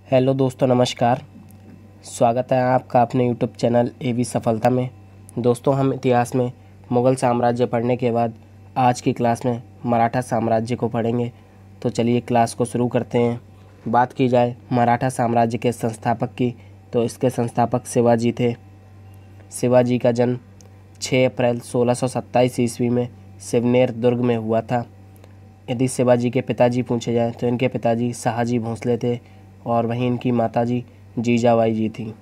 Hello दोस्तों, नमस्कार। स्वागत है आपका अपने यूट्यूब चैनल एवी सफलता में। दोस्तों, हम इतिहास में मुग़ल साम्राज्य पढ़ने के बाद आज की क्लास में मराठा साम्राज्य को पढ़ेंगे। तो चलिए क्लास को शुरू करते हैं। बात की जाए मराठा साम्राज्य के संस्थापक की, तो इसके संस्थापक शिवाजी थे। शिवाजी का जन्म 6 अप्रैल 1627 ईस्वी में शिवनेर दुर्ग में हुआ था। यदि शिवाजी के पिताजी पूछे जाएँ तो इनके पिताजी शाहजी भोंसले थे और वहीं इनकी माताजी जीजाबाई जी थी।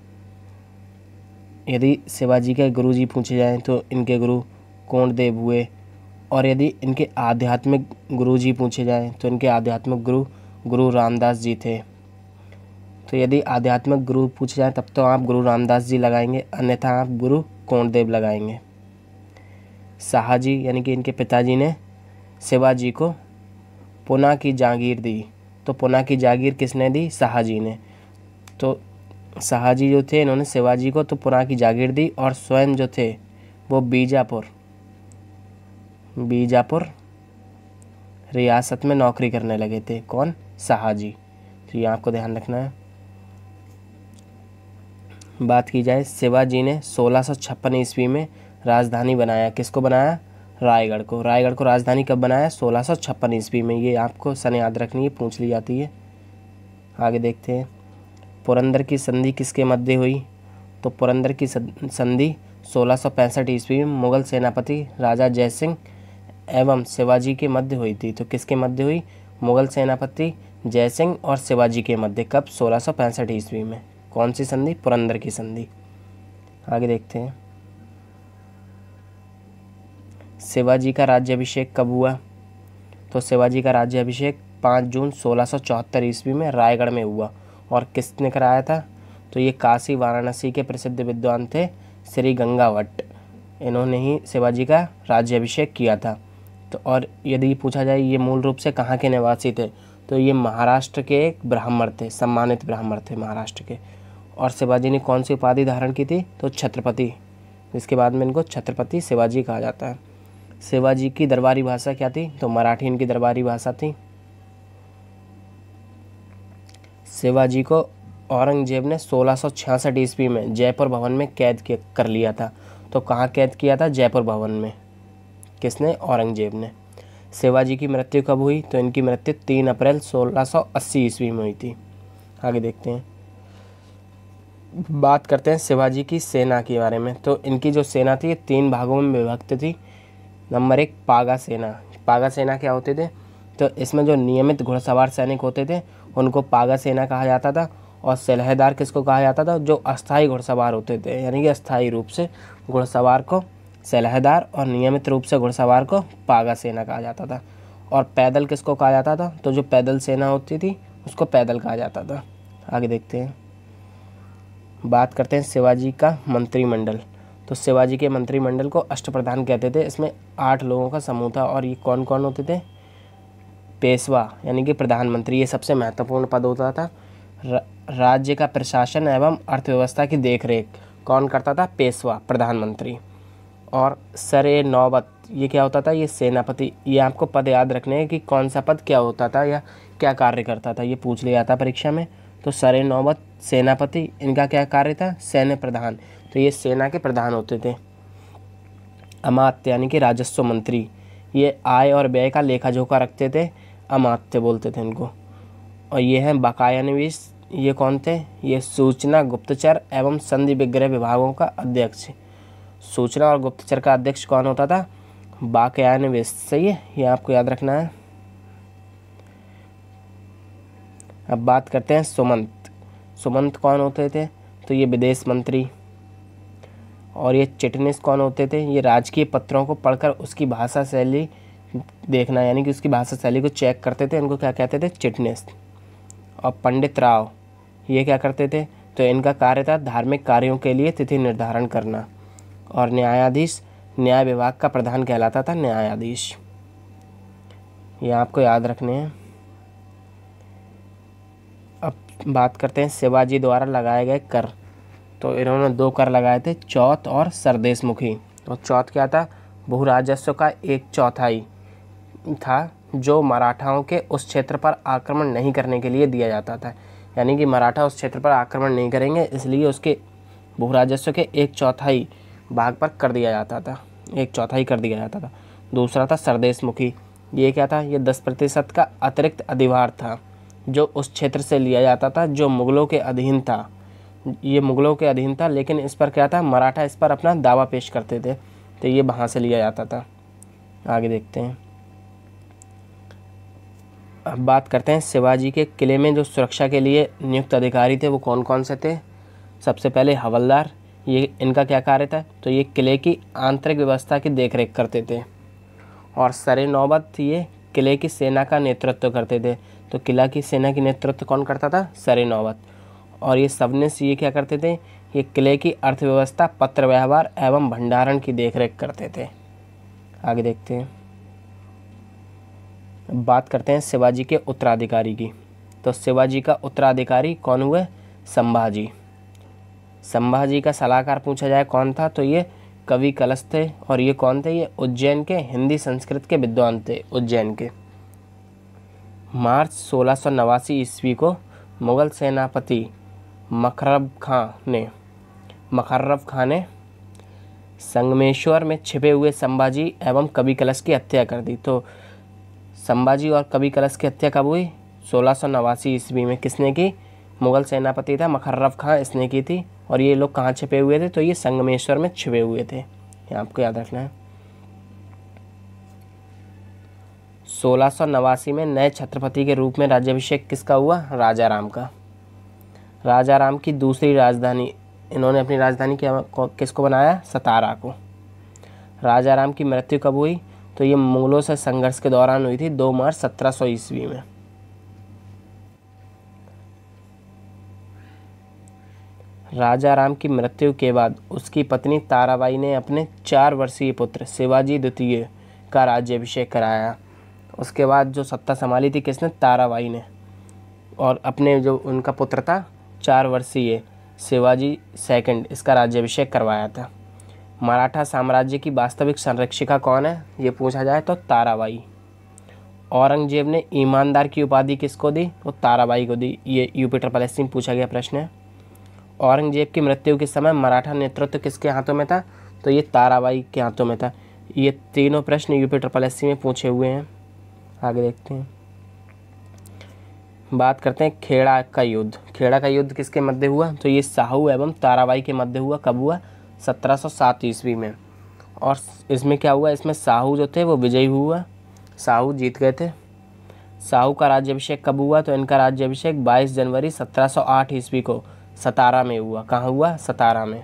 यदि शिवाजी के गुरुजी पूछे जाएं तो इनके गुरु कोंडदेव हुए, और यदि इनके आध्यात्मिक गुरुजी पूछे जाएं तो इनके आध्यात्मिक गुरु रामदास जी थे। तो यदि आध्यात्मिक गुरु पूछे जाएं तब तो आप गुरु रामदास जी लगाएंगे, अन्यथा आप गुरु कोंडदेव लगाएंगे। शाहजी यानी कि इनके पिताजी ने शिवाजी को पुणे की जागीर दी। तो पुणे की जागीर किसने दी? शाहजी ने। तो शाहजी जो थे इन्होंने शिवाजी को तो पुणे की जागीर दी, और स्वयं जो थे वो बीजापुर रियासत में नौकरी करने लगे थे। कौन? शाहजी। तो ये आपको ध्यान रखना है। बात की जाए शिवाजी ने 1656 ईस्वी में राजधानी बनाया। किसको बनाया? रायगढ़ को। रायगढ़ को राजधानी कब बनाया? 1656 ईस्वी में। ये आपको सन याद रखनी है, पूछ ली जाती है। आगे देखते हैं। पुरंदर की संधि किसके मध्य हुई? तो पुरंदर की संधि 1665 ईस्वी में मुगल सेनापति राजा जयसिंह एवं शिवाजी के मध्य हुई थी। तो किसके मध्य हुई? मुगल सेनापति जयसिंह और शिवाजी के मध्य। कब? 1665 ईस्वी में। कौन सी संधि? पुरंदर की संधि। आगे देखते हैं। शिवाजी का राज्याभिषेक कब हुआ? तो शिवाजी का राज्याभिषेक 5 जून 1674 ईस्वी में रायगढ़ में हुआ। और किसने कराया था? तो ये काशी वाराणसी के प्रसिद्ध विद्वान थे श्री गंगावट। इन्होंने ही शिवाजी का राज्याभिषेक किया था। तो और यदि पूछा जाए ये मूल रूप से कहाँ के निवासी थे, तो ये महाराष्ट्र के एक ब्राह्मण थे, सम्मानित ब्राह्मण थे महाराष्ट्र के। और शिवाजी ने कौन सी उपाधि धारण की थी? तो छत्रपति। इसके बाद में इनको छत्रपति शिवाजी कहा जाता है। शिवाजी की दरबारी भाषा क्या थी? तो मराठी इनकी दरबारी भाषा थी। शिवाजी को औरंगजेब ने 1666 ईस्वी में जयपुर भवन में कैद कर लिया था। तो कहाँ कैद किया था? जयपुर भवन में। किसने? औरंगजेब ने। शिवाजी की मृत्यु कब हुई? तो इनकी मृत्यु 3 अप्रैल 1680 ईस्वी में हुई थी। आगे देखते हैं। बात करते हैं शिवाजी की सेना के बारे में। तो इनकी जो सेना थी ये 3 भागों में विभक्त थी। नंबर 1, पागा सेना। पागा सेना क्या होते थे? तो इसमें जो नियमित घुड़सवार सैनिक होते थे उनको पागा सेना कहा जाता था। और सलाहदार किसको कहा जाता था? जो अस्थायी घुड़सवार होते थे, यानी कि अस्थायी रूप से घुड़सवार को सलाहदार और नियमित रूप से घुड़सवार को पागा सेना कहा जाता था। और पैदल किसको कहा जाता था? तो जो पैदल सेना होती थी उसको पैदल कहा जाता था। आगे देखते हैं। बात करते हैं शिवाजी का मंत्रिमंडल। तो शिवाजी के मंत्रिमंडल को अष्टप्रधान कहते थे। इसमें 8 लोगों का समूह था। और ये कौन कौन होते थे? पेशवा यानी कि प्रधानमंत्री, ये सबसे महत्वपूर्ण पद होता था। राज्य का प्रशासन एवं अर्थव्यवस्था की देखरेख कौन करता था? पेशवा, प्रधानमंत्री। और सरे नौबत, ये क्या होता था? ये सेनापति। ये आपको पद याद रखने हैं कि कौन सा पद क्या होता था या क्या कार्य करता था, ये पूछ लिया था परीक्षा में। तो सरे नौबत सेनापति, इनका क्या कार्य था? सैन्य प्रधान। तो ये सेना के प्रधान होते थे। अमात्य यानी कि राजस्व मंत्री, ये आय और व्यय का लेखा जोखा रखते थे। अमात्य बोलते थे इनको। और ये हैं बकाया निवेश। ये कौन थे? ये सूचना, गुप्तचर एवं संधि विग्रह विभागों का अध्यक्ष। सूचना और गुप्तचर का अध्यक्ष कौन होता था? बकाया निवेश। सही है, ये आपको याद रखना है। अब बात करते हैं सुमंत। सुमंत कौन होते थे? तो ये विदेश मंत्री। और ये चिटनिस कौन होते थे? ये राजकीय पत्रों को पढ़कर उसकी भाषा शैली देखना, यानी कि उसकी भाषा शैली को चेक करते थे। इनको क्या कहते थे? चिटनिस। और पंडित राव, ये क्या करते थे? तो इनका कार्य था धार्मिक कार्यों के लिए तिथि निर्धारण करना। और न्यायाधीश, न्याय विभाग का प्रधान कहलाता था न्यायाधीश। ये आपको याद रखने हैं। अब बात करते हैं शिवाजी द्वारा लगाए गए कर। तो इन्होंने 2 कर लगाए थे, चौथ और सरदेशमुखी। तो चौथ क्या था? भू राजस्व का 1/4 था जो मराठाओं के उस क्षेत्र पर आक्रमण नहीं करने के लिए दिया जाता था। यानी कि मराठा उस क्षेत्र पर आक्रमण नहीं करेंगे, इसलिए उसके भू राजस्व के 1/4 भाग पर कर दिया जाता था, 1/4 कर दिया जाता था। दूसरा था सरदेशमुखी। ये क्या था? ये 10% का अतिरिक्त अधिभार था जो उस क्षेत्र से लिया जाता था जो मुगलों के अधीन था। ये मुगलों के अधीन था, लेकिन इस पर क्या था, मराठा इस पर अपना दावा पेश करते थे, तो ये वहाँ से लिया जाता था। आगे देखते हैं। अब बात करते हैं शिवाजी के किले में जो सुरक्षा के लिए नियुक्त अधिकारी थे वो कौन कौन से थे। सबसे पहले हवलदार, ये इनका क्या कार्य था, तो ये किले की आंतरिक व्यवस्था की देखरेख करते थे। और सरे नौबत, ये किले की सेना का नेतृत्व करते थे। तो किला की सेना की नेतृत्व कौन करता था? सरे नौबत। और ये सबनेस, ये क्या करते थे, ये किले की अर्थव्यवस्था, पत्र व्यवहार एवं भंडारण की देखरेख करते थे। आगे देखते हैं। बात करते हैं शिवाजी के उत्तराधिकारी की। तो शिवाजी का उत्तराधिकारी कौन हुए? संभाजी। संभाजी का सलाहकार पूछा जाए कौन था, तो ये कवि कलश थे। और ये कौन थे? ये उज्जैन के हिंदी संस्कृत के विद्वान थे, उज्जैन के। मार्च 1689 ईस्वी को मुगल सेनापति मखरब खां ने संगमेश्वर में छिपे हुए संभाजी एवं कवि कलश की हत्या कर दी। तो संभाजी और कवि कलश की हत्या कब हुई? 1689 ईस्वी में। किसने की? मुगल सेनापति था मखरब खां, इसने की थी। और ये लोग कहाँ छिपे हुए थे? तो ये संगमेश्वर में छिपे हुए थे, ये आपको याद रखना है। 1689 में नए छत्रपति के रूप में राज्याभिषेक किसका हुआ? राजा राम का। राजा राम की दूसरी राजधानी, इन्होंने अपनी राजधानी किसको बनाया? सतारा को। राजा राम की मृत्यु कब हुई? तो ये मुगलों से संघर्ष के दौरान हुई थी, 2 मार्च 1700 ईस्वी में। राजा राम की मृत्यु के बाद उसकी पत्नी ताराबाई ने अपने 4 वर्षीय पुत्र शिवाजी द्वितीय का राज्याभिषेक कराया। उसके बाद जो सत्ता संभाली थी किसने? ताराबाई ने। और अपने जो उनका पुत्र था 4 वर्षीय शिवाजी सेकंड, इसका राज्याभिषेक करवाया था। मराठा साम्राज्य की वास्तविक संरक्षिका कौन है, ये पूछा जाए तो ताराबाई। औरंगजेब ने ईमानदार की उपाधि किसको दी? तो ताराबाई को दी। ये यूपी ट्रिपल एससी में पूछा गया प्रश्न है। औरंगजेब की मृत्यु के समय मराठा नेतृत्व किसके हाथों में था? तो ये ताराबाई के हाथों में था। ये तीनों प्रश्न यूपी ट्रिपल एससी में पूछे हुए हैं। आगे देखते हैं। बात करते हैं खेड़ा का युद्ध। खेड़ा का युद्ध किसके मध्य हुआ? तो ये साहू एवं ताराबाई के मध्य हुआ। कब हुआ? 1707 ईस्वी में। और इसमें क्या हुआ? इसमें साहू जो थे वो विजयी हुआ, साहू जीत गए थे। साहू का राज्याभिषेक कब हुआ? तो इनका राज्याभिषेक 22 जनवरी 1708 ईस्वी को सतारा में हुआ। कहाँ हुआ? सतारा में।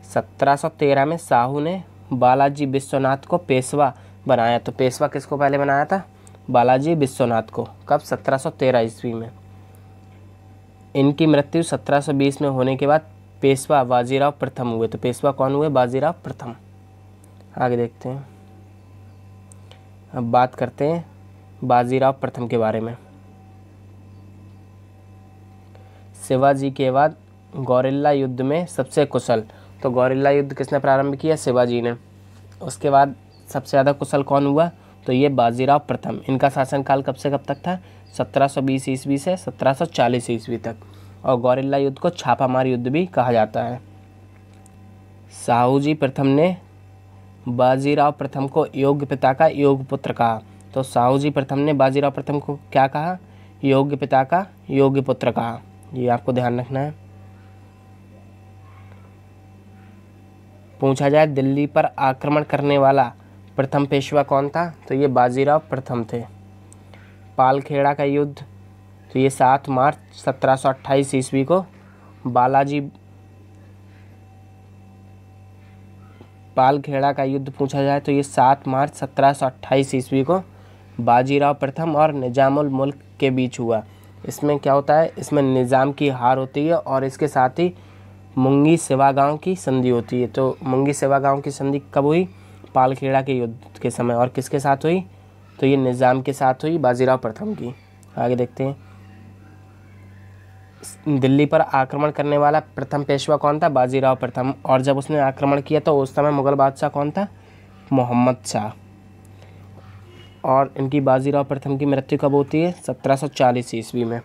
1713 में साहू ने बालाजी विश्वनाथ को पेशवा बनाया। तो पेशवा किसको पहले बनाया था? बालाजी विश्वनाथ को। कब? 1713 ईस्वी में। इनकी मृत्यु 1720 में होने के बाद पेशवा बाजीराव प्रथम हुए। तो पेशवा कौन हुए? बाजीराव प्रथम। आगे देखते हैं। अब बात करते हैं बाजीराव प्रथम के बारे में। शिवाजी के बाद गौरिल्ला युद्ध में सबसे कुशल, तो गौरिल्ला युद्ध किसने प्रारंभ किया? शिवाजी ने। उसके बाद सबसे ज़्यादा कुशल कौन हुआ? तो ये बाजीराव प्रथम। इनका शासनकाल कब से कब तक था? 1720 ईस्वी से 1740 ईस्वी तक। और गौरिल्ला युद्ध को छापामार युद्ध भी कहा जाता है। साहूजी प्रथम ने बाजीराव प्रथम को योग्य पिता का योग्य पुत्र कहा। तो साहूजी प्रथम ने बाजीराव प्रथम को क्या कहा? योग्य पिता का योग्य पुत्र कहा। ये आपको ध्यान रखना है। पूछा जाए दिल्ली पर आक्रमण करने वाला प्रथम पेशवा कौन था? तो ये बाजीराव प्रथम थे। पालखेड़ा का युद्ध, तो ये 7 मार्च 1728 ईस्वी को पालखेड़ा का युद्ध पूछा जाए तो ये 7 मार्च 1728 ईस्वी को बाजीराव प्रथम और निजामुल मुल्क के बीच हुआ। इसमें क्या होता है? इसमें निज़ाम की हार होती है और इसके साथ ही मुंगी सिवा गांव की संधि होती है। तो मुंगी सिवा गांव की संधि कब हुई? पालखेड़ा के युद्ध के समय। और किसके साथ हुई? तो ये निज़ाम के साथ हुई, बाजीराव प्रथम की। आगे देखते हैं। दिल्ली पर आक्रमण करने वाला प्रथम पेशवा कौन था? बाजीराव प्रथम। और जब उसने आक्रमण किया तो उस समय मुगल बादशाह कौन था? मोहम्मद शाह। और इनकी बाजीराव प्रथम की मृत्यु कब होती है? 1740 ईस्वी में।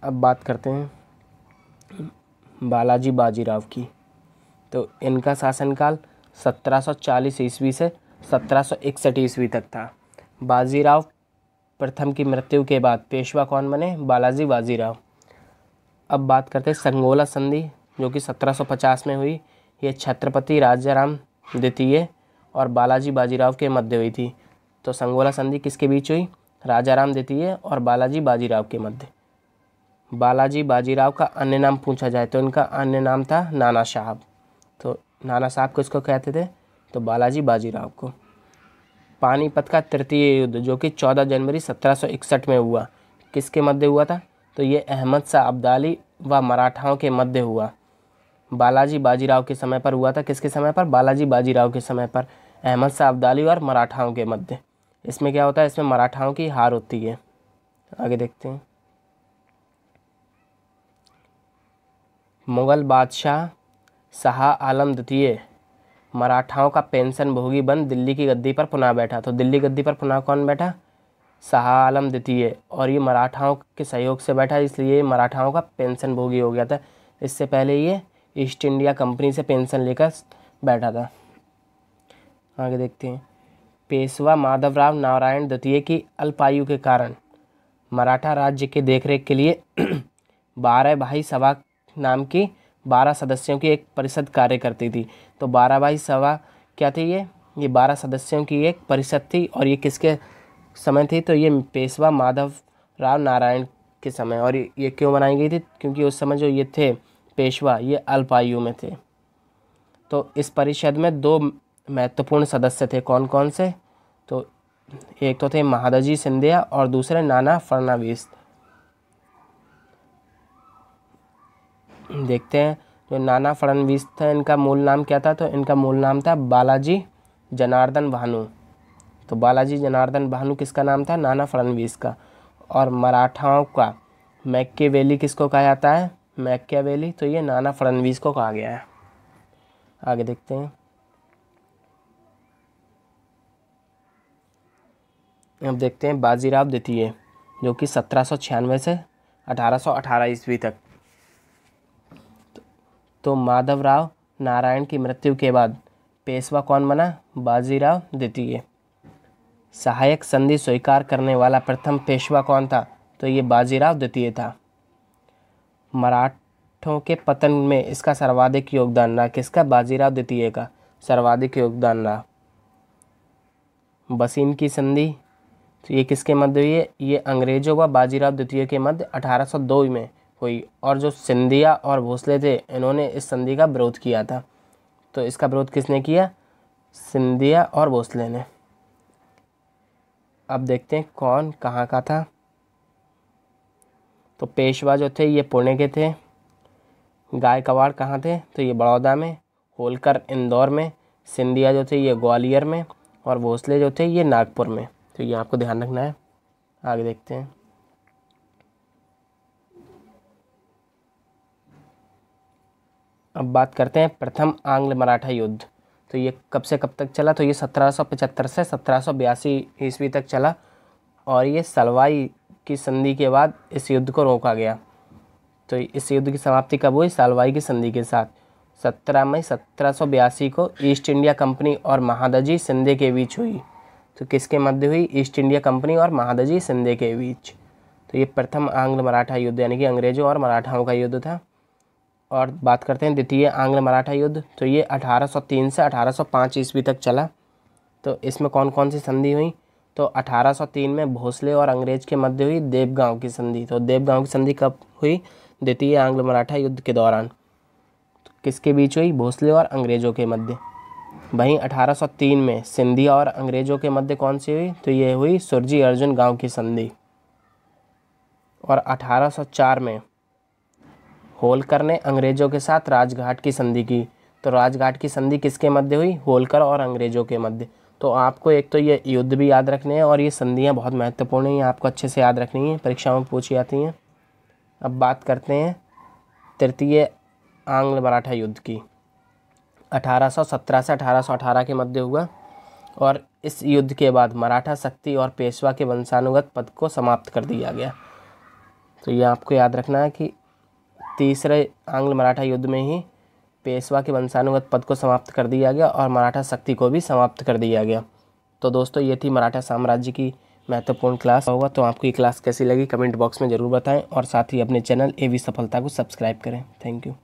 अब बात करते हैं बालाजी बाजीराव की। तो इनका शासनकाल 1740 ईस्वी से 1761 ईस्वी तक था। बाजीराव प्रथम की मृत्यु के बाद पेशवा कौन बने? बालाजी बाजीराव। अब बात करते हैं संगोला संधि, जो कि 1750 में हुई। ये छत्रपति राजाराम द्वितीय और बालाजी बाजीराव के मध्य हुई थी। तो संगोला संधि किसके बीच हुई? राजाराम द्वितीय और बालाजी बाजीराव के मध्य। बालाजी बाजीराव का अन्य नाम पूछा जाए तो इनका अन्य नाम था नाना साहब। तो नाना साहब किसको कहते थे? तो बालाजी बाजीराव को। पानीपत का तृतीय युद्ध, जो कि 14 जनवरी 1761 में हुआ, किसके मध्य हुआ था? तो ये अहमद शाह अब्दाली व मराठाओं के मध्य हुआ। बालाजी बाजीराव के समय पर हुआ था। किसके समय पर? बालाजी बाजीराव के समय पर, अहमद शाह अब्दाली और मराठाओं के मध्य। इसमें क्या होता है? इसमें मराठाओं की हार होती है। आगे देखते हैं। मुगल बादशाह शाह आलम द्वितीय मराठाओं का पेंशन भोगी बन दिल्ली की गद्दी पर पुनः बैठा। तो दिल्ली गद्दी पर पुनः कौन बैठा? शाह आलम द्वितीय। और ये मराठाओं के सहयोग से बैठा, इसलिए मराठाओं का पेंशन भोगी हो गया था। इससे पहले ये ईस्ट इंडिया कंपनी से पेंशन लेकर बैठा था। आगे देखते हैं। पेशवा माधवराव नारायण द्वितीय की अल्पायु के कारण मराठा राज्य के देखरेख के लिए 12 भाई सभा नाम की 12 सदस्यों की एक परिषद कार्य करती थी। तो 12 भाई सभा क्या थी? ये 12 सदस्यों की एक परिषद थी। और ये किसके समय थी? तो ये पेशवा माधवराव नारायण के समय। और ये क्यों बनाई गई थी? क्योंकि उस समय जो ये थे पेशवा, ये अल्पायु में थे। तो इस परिषद में 2 महत्वपूर्ण सदस्य थे। कौन कौन से? तो एक तो थे महादजी सिंधिया और दूसरे नाना फडणवीस। देखते हैं। जो नाना फडणवीस थे, इनका मूल नाम क्या था? तो इनका मूल नाम था बालाजी जनार्दन भानु। तो बालाजी जनार्दन भानु किसका नाम था? नाना फडणवीस का। और मराठाओं का मैकियावेली किसको कहा जाता है? मैकियावेली। तो ये नाना फडणवीस को कहा गया है। आगे देखते हैं। अब देखते हैं बाजीराव द्वितीय, जो कि 1796 से 1818 ईस्वी तक। तो माधवराव नारायण की मृत्यु के बाद पेशवा कौन बना? बाजीराव द्वितीय। सहायक संधि स्वीकार करने वाला प्रथम पेशवा कौन था? तो ये बाजीराव द्वितीय था। मराठों के पतन में इसका सर्वाधिक योगदान रहा। किसका? बाजीराव द्वितीय का सर्वाधिक योगदान रहा। बसीन की संधि, तो ये किसके मध्य हुई है? ये अंग्रेजों व बाजीराव द्वितीय के मध्य 1802 में हुई। और जो सिंधिया और भोसले थे, इन्होंने इस संधि का विरोध किया था। तो इसका विरोध किसने किया? सिंधिया और भोसले ने। अब देखते हैं कौन कहाँ का था। तो पेशवा जो थे ये पुणे के थे। गायकवाड़ कहाँ थे? तो ये बड़ौदा में। होलकर इंदौर में। सिंधिया जो थे ये ग्वालियर में। और भोसले जो थे ये नागपुर में। तो ये आपको ध्यान रखना है। आगे देखते हैं। अब बात करते हैं प्रथम आंग्ल मराठा युद्ध। तो ये कब से कब तक चला? तो ये 1775 से 1782 ईस्वी तक चला। और ये सलवाई की संधि के बाद इस युद्ध को रोका गया। तो इस युद्ध की समाप्ति कब हुई? सलवाई की संधि के साथ 17 मई 1782 को ईस्ट इंडिया कंपनी और महादजी शिंदे के बीच हुई। तो किसके मध्य हुई? ईस्ट इंडिया कंपनी और महादजी शिंदे के बीच। तो ये प्रथम आंग्ल मराठा युद्ध, यानी कि अंग्रेजों और मराठाओं का युद्ध था। और बात करते हैं द्वितीय आंग्ल मराठा युद्ध। तो ये 1803 से 1805 ईस्वी तक चला। तो इसमें कौन कौन सी संधि हुई? तो 1803 में भोसले और अंग्रेज के मध्य हुई देवगांव की संधि। तो देवगांव की संधि कब हुई? द्वितीय आंग्ल मराठा युद्ध के दौरान। तो किसके बीच हुई? भोसले और अंग्रेजों के मध्य। वहीं 1803 में सिंधिया और अंग्रेजों के मध्य कौन सी हुई? तो ये हुई सुरजी अर्जुन गांव की संधि। और 1804 में होलकर ने अंग्रेजों के साथ राजघाट की संधि की। तो राजघाट की संधि किसके मध्य हुई? होलकर और अंग्रेजों के मध्य। तो आपको एक तो ये युद्ध भी याद रखने हैं और ये संधियाँ बहुत महत्वपूर्ण हैं, आपको अच्छे से याद रखनी है, परीक्षाओं में पूछी जाती हैं। अब बात करते हैं तृतीय आंग्ल मराठा युद्ध की। 1817 से 1818 के मध्य हुआ। और इस युद्ध के बाद मराठा शक्ति और पेशवा के वंशानुगत पद को समाप्त कर दिया गया। तो ये आपको याद रखना है कि तीसरे आंग्ल मराठा युद्ध में ही पेशवा के वंशानुगत पद को समाप्त कर दिया गया और मराठा शक्ति को भी समाप्त कर दिया गया। तो दोस्तों ये थी मराठा साम्राज्य की महत्वपूर्ण क्लास। होगा तो आपको ये क्लास कैसी लगी कमेंट बॉक्स में ज़रूर बताएं और साथ ही अपने चैनल AV सफलता को सब्सक्राइब करें। Thank you.